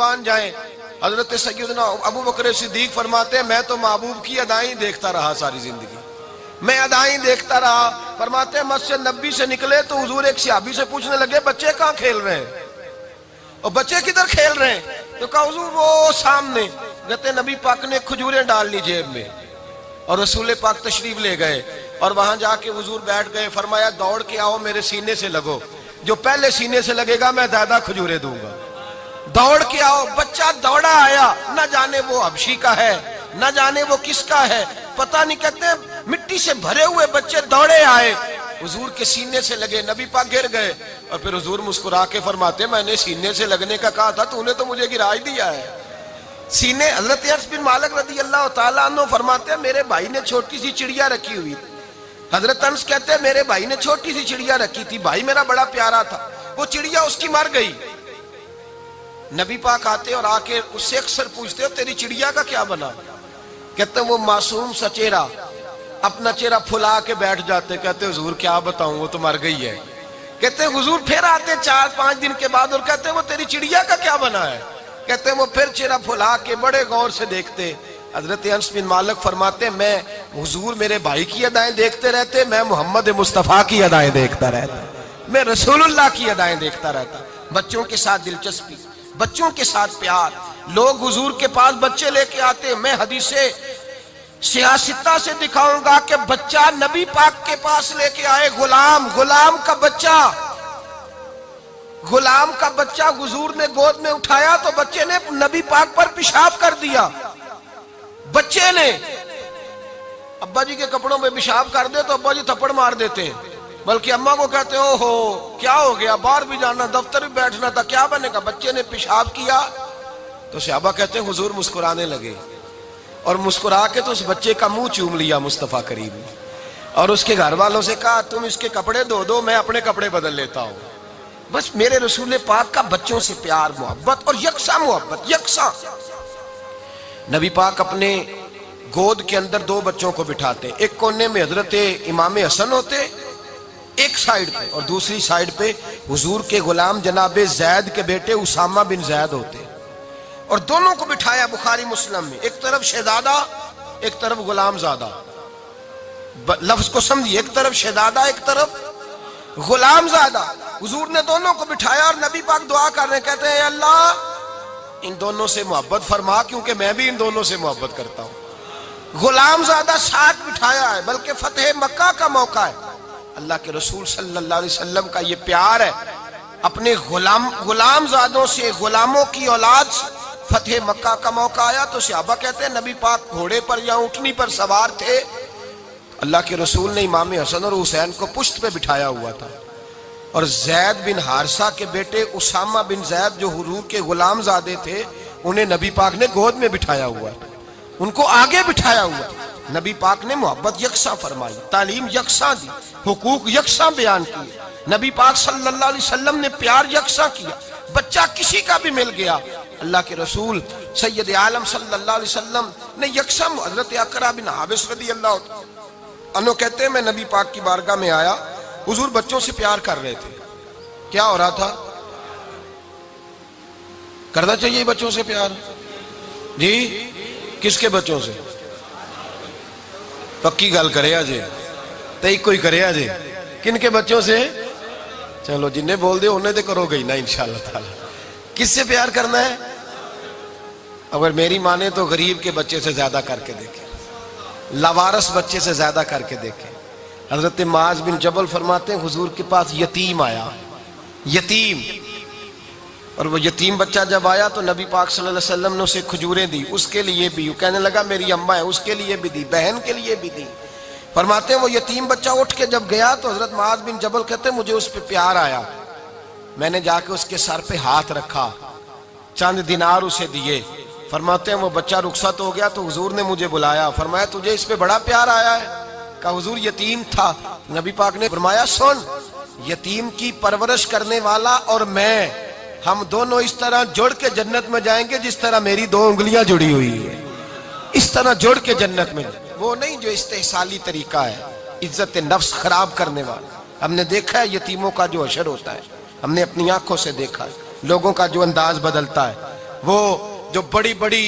कुर्बान जाएं। हजरत सैयदना अबू बकर सिद्दीक फरमाते हैं मैं तो महबूब की अदाएं देखता रहा सारी जिंदगी, मैं अदाएं देखता रहा। फरमाते हैं मस्जिद नबी से निकले तो हुजूर एक सहाबी से पूछने लगे बच्चे कहाँ खेल रहे हैं, और बच्चे किधर खेल रहे हैं? तो कहा हुजूर वो सामने। कहते नबी पाक ने खजूरें डाल ली जेब में और रसूल पाक तशरीफ ले गए और वहां जाके हुजूर बैठ गए। फरमाया दौड़ के आओ मेरे सीने से लगो, जो पहले सीने से लगेगा मैं ज्यादा खजूरें दूंगा। दौड़ के आओ, बच्चा दौड़ा आया, न जाने वो हबशी का है न जाने वो किसका है, पता नहीं। कहते मिट्टी से भरे हुए बच्चे दौड़े आए, हुजूर के सीने से लगे, नबी पाक गिर गए। और फिर हुजूर मुस्कुरा के फरमाते मैंने सीने से लगने का कहा था, तूने तो मुझे गिरा दिया है सीने। हजरत अनस बिन मालिक रज़ी अल्लाह तआला अन्हु फरमाते हैं मेरे भाई ने छोटी सी चिड़िया रखी हुई थी। हजरत अनस कहते हैं मेरे भाई ने छोटी सी चिड़िया रखी थी, भाई मेरा बड़ा प्यारा था, वो चिड़िया उसकी मर गई। नबी पाक आते और आके उससे अक्सर पूछते हो तेरी चिड़िया का क्या बना? कहते वो मासूम सा चेहरा, अपना चेहरा फुला के बैठ जाते। कहते हुजूर क्या बताऊं वो तो मर गई है। कहते हुजूर फिर आते 4-5 दिन के बाद और कहते वो तेरी चिड़िया का क्या बना है? कहते वो फिर चेहरा फुला के बड़े गौर से देखते। हजरत अनस बिन मालिक फरमाते मैं हुजूर मेरे भाई की अदाएं देखते रहते, मैं मोहम्मद मुस्तफ़ा की अदाएं देखता रहता, मैं रसूलुल्लाह की अदाएं देखता रहता। बच्चों के साथ दिलचस्पी, बच्चों के साथ प्यार। लोग हुजूर के पास बच्चे लेके आते, मैं हदीसे सियासता से दिखाऊंगा कि बच्चा नबी पाक के पास लेके आए, गुलाम का बच्चा हुजूर ने गोद में उठाया तो बच्चे ने नबी पाक पर पेशाब कर दिया। बच्चे ने अब्बा जी के कपड़ों में पेशाब कर दे तो अब्बा जी थप्पड़ मार देते हैं, बल्कि अम्मा को कहते हो क्या हो गया, बाहर भी जाना दफ्तर भी बैठना था, क्या बनेगा? बच्चे ने पेशाब किया तो सहाबा कहते हैं हुजूर मुस्कुराने लगे और मुस्कुरा के तो उस बच्चे का मुंह चूम लिया मुस्तफा करीम ने और उसके घर वालों से कहा तुम इसके कपड़े धो दो, मैं अपने कपड़े बदल लेता हूं। बस मेरे रसूल पाक का बच्चों से प्यार, मोहब्बत और यकसा मोहब्बत, यकसा। नबी पाक अपने गोद के अंदर 2 बच्चों को बिठाते, एक कोने में हजरत इमाम हसन होते एक साइड पे और दूसरी साइड पे हुजूर के गुलाम जनाबे जैद के बेटे उसामा बिन जैद होते और दोनों को बिठाया बुखारी मुस्लिम में, एक तरफ शहजादा एक तरफ गुलामजादा। लफ्ज को समझिए, एक तरफ शहजादा एक तरफ गुलामजादा। हुजूर ने दोनों को बिठाया और नबी पाक दुआ कर रहे, कहते हैं अल्लाह इन दोनों से मोहब्बत फरमा, क्योंकि मैं भी इन दोनों से मोहब्बत करता हूं। गुलामजादा साथ बिठाया है, बल्कि फतेह मक्का का मौका है, अल्लाह के रसूल सल्लल्लाहु अलैहि वसल्लम का ये प्यार है। अपने गुलामजादों से, गुलामों की औलाद से फतेह मक्का का मौका आया तो सहाबा कहते हैं नबी पाक घोड़े पर या ऊंटनी पर सवार थे, अल्लाह के रसूल ने इमाम हसन और हुसैन को पुश्त पे बिठाया हुआ था और जैद बिन हारसा के बेटे उसामा बिन जैद जो हुजूर के गुलामजादे थे उन्हें नबी पाक ने गोद में बिठाया हुआ, उनको आगे बिठाया हुआ। नबी पाक ने मोहब्बत यकसा फरमाई, तालीम यकसा दी, हुकूक यकसा बयान किए। नबी पाक सल्लल्लाहु अलैहि वसल्लम ने प्यार यकसा किया। बच्चा किसी का भी मिल गया, अल्लाह के रसूल सैयद आलम सल्लल्लाहु अलैहि वसल्लम ने यकसा। हजरत अकरा बिन हाबिस रदियल्लाहु अन्हु कहते हैं मैं नबी पाक की बारगाह में आया, हुजूर बच्चों से प्यार कर रहे थे। क्या हो रहा था? करना चाहिए बच्चों से प्यार जी। किसके बच्चों से? पक्की गल करे अजे तई कोई करे अजे किन के बच्चों से? चलो जिन्हें बोल दे उन्हें तो करोगे ही ना इंशाअल्लाह ताला। किससे प्यार करना है? अगर मेरी माने तो गरीब के बच्चे से ज्यादा करके देखे, लावारस बच्चे से ज्यादा करके देखे। हजरत माज बिन जबल फरमाते हैं हुजूर के पास यतीम आया, यतीम, और वो यतीम बच्चा जब आया तो नबी पाक सल्लल्लाहु अलैहि वसल्लम ने उसे खजूरें दी, उसके लिए भी, वो कहने लगा मेरी अम्मा है, उसके लिए भी दी, बहन के लिए भी दी। फरमाते हैं वो यतीम बच्चा उठ के जब गया तो हजरत माज बिन जबल कहते हैं मुझे उस पर प्यार आया, मैंने जाके उसके सर पे हाथ रखा, चंद दिनार उसे दिए। फरमाते हैं वो बच्चा रुखसत हो गया तो हुजूर ने मुझे बुलाया, फरमाया तुझे इस पे बड़ा प्यार आया है? कहा हुजूर यतीम था। नबी पाक ने फरमाया सुन, यतीम की परवरिश करने वाला और मैं, हम दोनों इस तरह जुड़ के जन्नत में जाएंगे जिस तरह मेरी 2 उंगलियां जुड़ी हुई है, इस तरह जुड़ के जन्नत में। वो नहीं जो इस्तेहसाली तरीका है, इज्जत नफ्स खराब करने वाला। हमने देखा है यतीमों का जो अशर होता है, हमने अपनी आंखों से देखा है, लोगों का जो अंदाज बदलता है। वो जो बड़ी बड़ी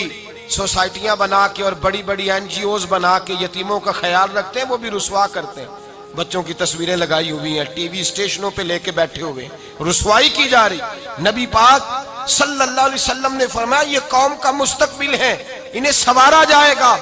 सोसाइटियां बना के और बड़ी बड़ी एनजीओज बना के यतीमों का ख्याल रखते हैं, वो भी रुसवा करते हैं। बच्चों की तस्वीरें लगाई हुई हैं, टीवी स्टेशनों पे लेके बैठे हुए, रुसवाई की जा रही। नबी पाक सल्लल्लाहु अलैहि वसल्लम ने फरमाया ये कौम का मुस्तकबिल है, इन्हें संवारा जाएगा।